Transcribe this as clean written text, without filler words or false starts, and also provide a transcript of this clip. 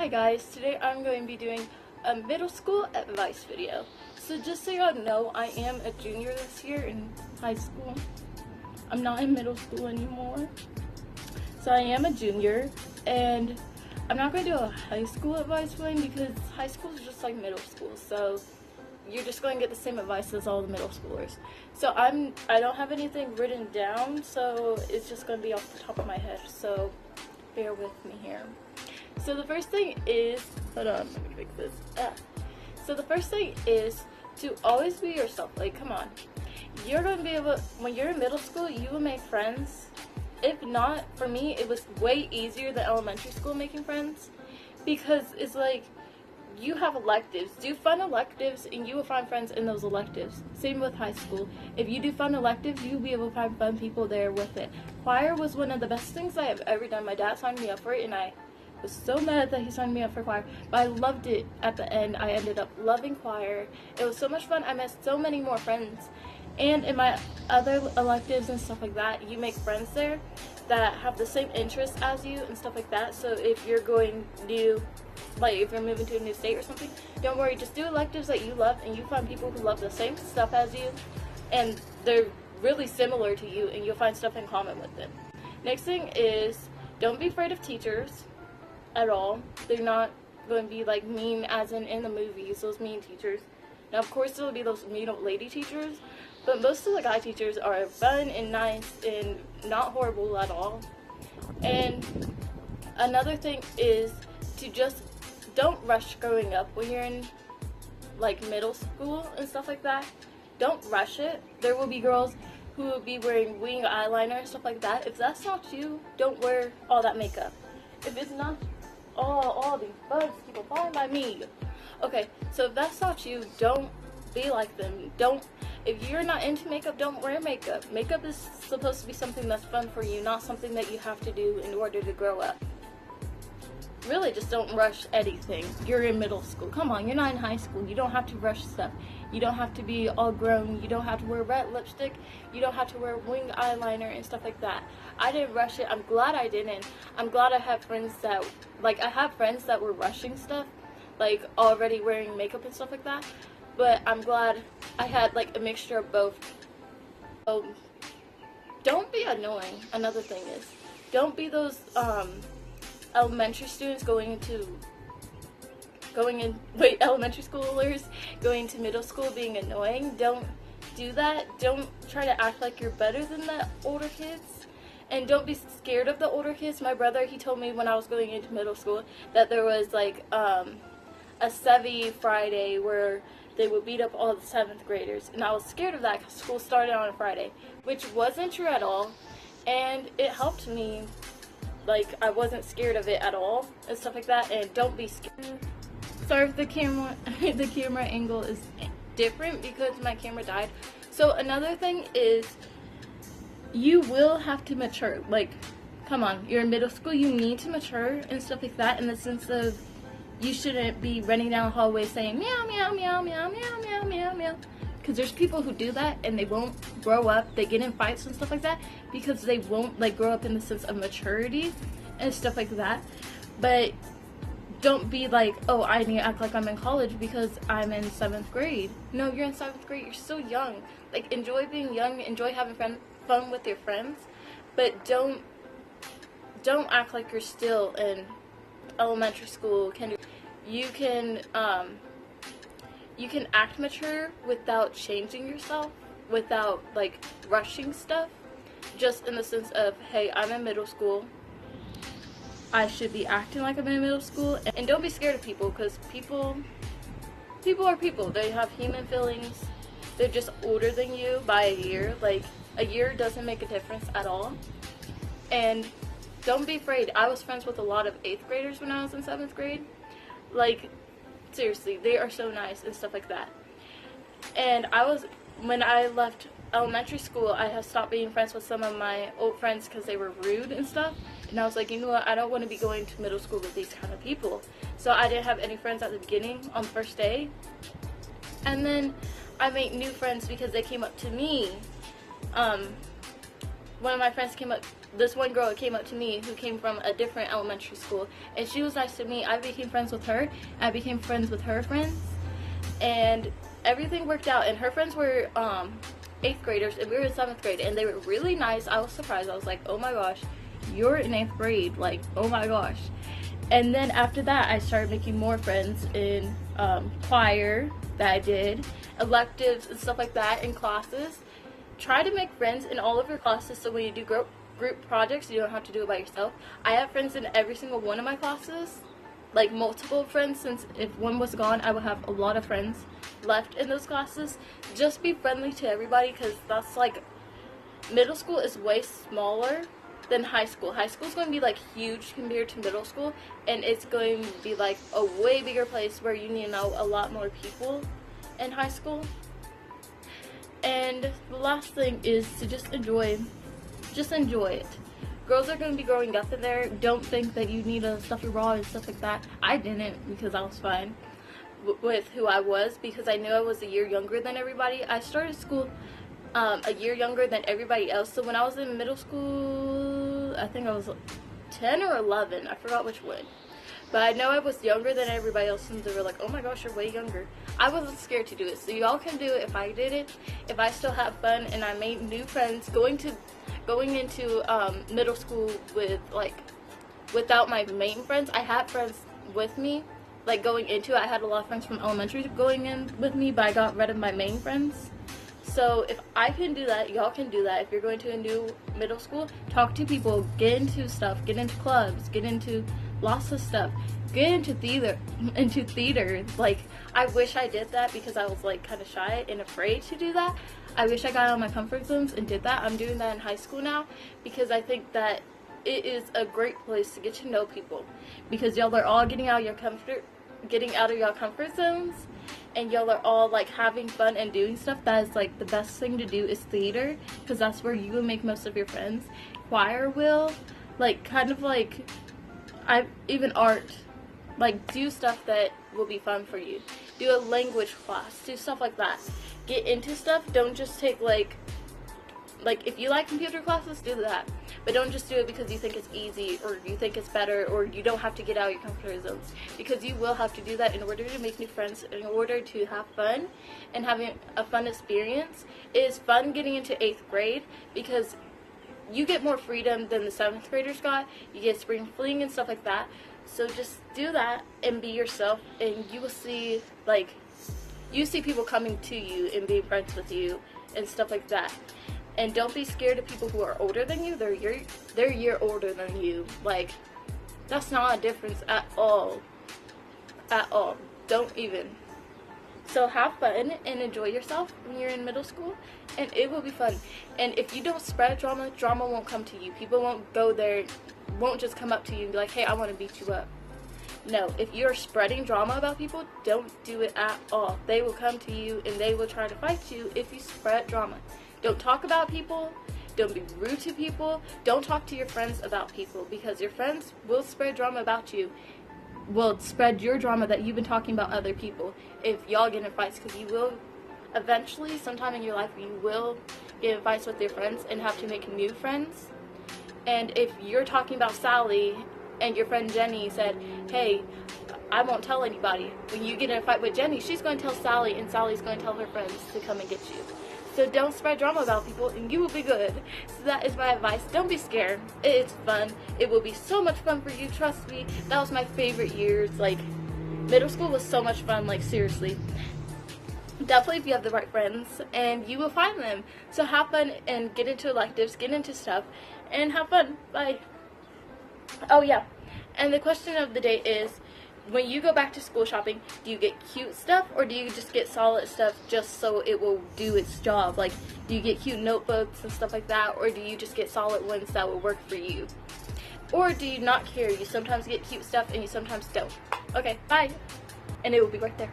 Hi guys, today I'm going to be doing a middle school advice video. So just so y'all know, I am a junior this year in high school. I'm not in middle school anymore. So I am a junior, and I'm not going to do a high school advice one because high school is just like middle school. So you're just going to get the same advice as all the middle schoolers. So I don't have anything written down, so it's just going to be off the top of my head. So bear with me here. So the first thing is, hold on, let me fix this. So the first thing is to always be yourself. Like, come on. You're going to be able, when you're in middle school, you will make friends. If not, for me, it was way easier than elementary school making friends. Because it's like, you have electives. Do fun electives and you will find friends in those electives. Same with high school. If you do fun electives, you'll be able to find fun people there with it. Choir was one of the best things I have ever done. My dad signed me up for it and I was so mad that he signed me up for choir, but I loved it at the end. I ended up loving choir. It was so much fun. I met so many more friends. And in my other electives and stuff like that, you make friends there that have the same interests as you and stuff like that. So if you're going new, like if you're moving to a new state or something, don't worry, just do electives that you love and you find people who love the same stuff as you and they're really similar to you and you'll find stuff in common with them. Next thing is, don't be afraid of teachers at all. They're not going to be like mean as in the movies, those mean teachers. Now of course there will be those mean old lady teachers, but most of the guy teachers are fun and nice and not horrible at all. And another thing is to just don't rush growing up when you're in like middle school and stuff like that. Don't rush it. There will be girls who will be wearing wing eyeliner and stuff like that. If that's not you, don't wear all that makeup. If it's not all these bugs keep flying by me. Okay, so if that's not you, don't be like them. If you're not into makeup, don't wear makeup. Makeup is supposed to be something that's fun for you, not something that you have to do in order to grow up. Really, just don't rush anything. You're in middle school. Come on, you're not in high school. You don't have to rush stuff. You don't have to be all grown. You don't have to wear red lipstick. You don't have to wear wing eyeliner and stuff like that. I didn't rush it. I'm glad I didn't. I'm glad I have friends that, like, I have friends that were rushing stuff, like already wearing makeup and stuff like that. But I'm glad I had like a mixture of both. So don't be annoying. Another thing is, don't be those elementary students elementary schoolers going to middle school being annoying. Don't do that. Don't try to act like you're better than the older kids. And don't be scared of the older kids. My brother, he told me when I was going into middle school that there was like a Sevy Friday where they would beat up all the 7th graders. And I was scared of that because school started on a Friday, which wasn't true at all. And it helped me. Like, I wasn't scared of it at all and stuff like that. And don't be scared. Sorry if the camera angle is different because my camera died. So another thing is, you will have to mature. Like, come on, you're in middle school, you need to mature and stuff like that, in the sense of you shouldn't be running down the hallway saying meow meow meow meow meow meow meow meow, because there's people who do that and they won't grow up. They get in fights and stuff like that because they won't like grow up in the sense of maturity and stuff like that. But don't be like, oh, I need to act like I'm in college because I'm in 7th grade. No, you're in 7th grade. You're so young. Like, enjoy being young. Enjoy having fun with your friends. But don't act like you're still in elementary school. You can act mature without changing yourself, without like rushing stuff. Just in the sense of, hey, I'm in middle school. I should be acting like I'm in middle school. And don't be scared of people, because people are people. They have human feelings. They're just older than you by a year. Like, a year doesn't make a difference at all. And don't be afraid. I was friends with a lot of 8th graders when I was in 7th grade. Like, seriously, they are so nice and stuff like that. And when I left elementary school, I had stopped being friends with some of my old friends because they were rude and stuff. And I was like, you know what, I don't want to be going to middle school with these kind of people. So I didn't have any friends at the beginning on the first day. And then I made new friends because they came up to me one of my friends came up, this one girl came up to me who came from a different elementary school, and she was nice to me. I became friends with her, I became friends with her friends, and everything worked out. And her friends were 8th graders, and we were in 7th grade, and they were really nice. I was surprised. I was like, oh my gosh, you're in 8th grade, like, oh my gosh. And then after that, I started making more friends in choir that I did, electives and stuff like that, in classes. Try to make friends in all of your classes, so when you do group projects, you don't have to do it by yourself. I have friends in every single one of my classes, like multiple friends, since if one was gone, I would have a lot of friends left in those classes. Just be friendly to everybody, because that's like, middle school is way smaller than high school. High school is going to be like huge compared to middle school, and it's going to be like a way bigger place where you need to know a lot more people in high school. And the last thing is to just enjoy it. Girls are going to be growing up in there. Don't think that you need to stuff your bra and stuff like that. I didn't, because I was fine with who I was, because I knew I was a year younger than everybody. I started school a year younger than everybody else. So when I was in middle school, I think I was 10 or 11. I forgot which one. But I know I was younger than everybody else, and they were like, oh my gosh, you're way younger. I wasn't scared to do it, so y'all can do it if I did it. If I still have fun and I made new friends going into middle school with, like, without my main friends. I had friends with me, like, going into it. I had a lot of friends from elementary going in with me, but I got rid of my main friends. So if I can do that, y'all can do that. If you're going to a new middle school, talk to people, get into stuff, get into clubs, get into lots of stuff, get into theater. Like, I wish I did that, because I was like kind of shy and afraid to do that. I wish I got out of my comfort zones and did that. I'm doing that in high school now, because I think that it is a great place to get to know people, because y'all are all getting out of your comfort zones, and y'all are all like having fun and doing stuff. That is like the best thing to do is theater, because that's where you will make most of your friends. Choir will, like, kind of like, even art, like, do stuff that will be fun for you. Do a language class, do stuff like that. Get into stuff. Don't just take like if you like computer classes, do that, but don't just do it because you think it's easy, or you think it's better, or you don't have to get out of your comfort zones, because you will have to do that in order to make new friends, in order to have fun and having a fun experience. It is fun getting into 8th grade, because you get more freedom than the 7th graders got. You get spring fling and stuff like that. So just do that and be yourself, and you will see, like, you see people coming to you and being friends with you and stuff like that. And don't be scared of people who are older than you. They're a year older than you. Like, that's not a difference at all. At all. Don't even. So have fun and enjoy yourself when you're in middle school, and it will be fun. And if you don't spread drama, drama won't come to you. People won't go there, won't just come up to you and be like, hey, I want to beat you up. No, if you're spreading drama about people, don't do it at all. They will come to you and they will try to fight you if you spread drama. Don't talk about people. Don't be rude to people. Don't talk to your friends about people, because your friends will spread drama about you. Will spread your drama that you've been talking about other people if y'all get in fights, because you will eventually, sometime in your life, you will get in fights with your friends and have to make new friends. And if you're talking about Sally and your friend Jenny said, hey, I won't tell anybody, when you get in a fight with Jenny, she's going to tell Sally, and Sally's going to tell her friends to come and get you. So don't spread drama about people, and you will be good. So that is my advice. Don't be scared. It's fun. It will be so much fun for you. Trust me. That was my favorite years. Like, middle school was so much fun. Like, seriously. Definitely if you have the right friends, and you will find them. So have fun and get into electives, get into stuff, and have fun. Bye. Oh, yeah. And the question of the day is, when you go back to school shopping, do you get cute stuff, or do you just get solid stuff just so it will do its job? Like, do you get cute notebooks and stuff like that, or do you just get solid ones that will work for you? Or do you not care? You sometimes get cute stuff and you sometimes don't. Okay, bye. And it will be right there.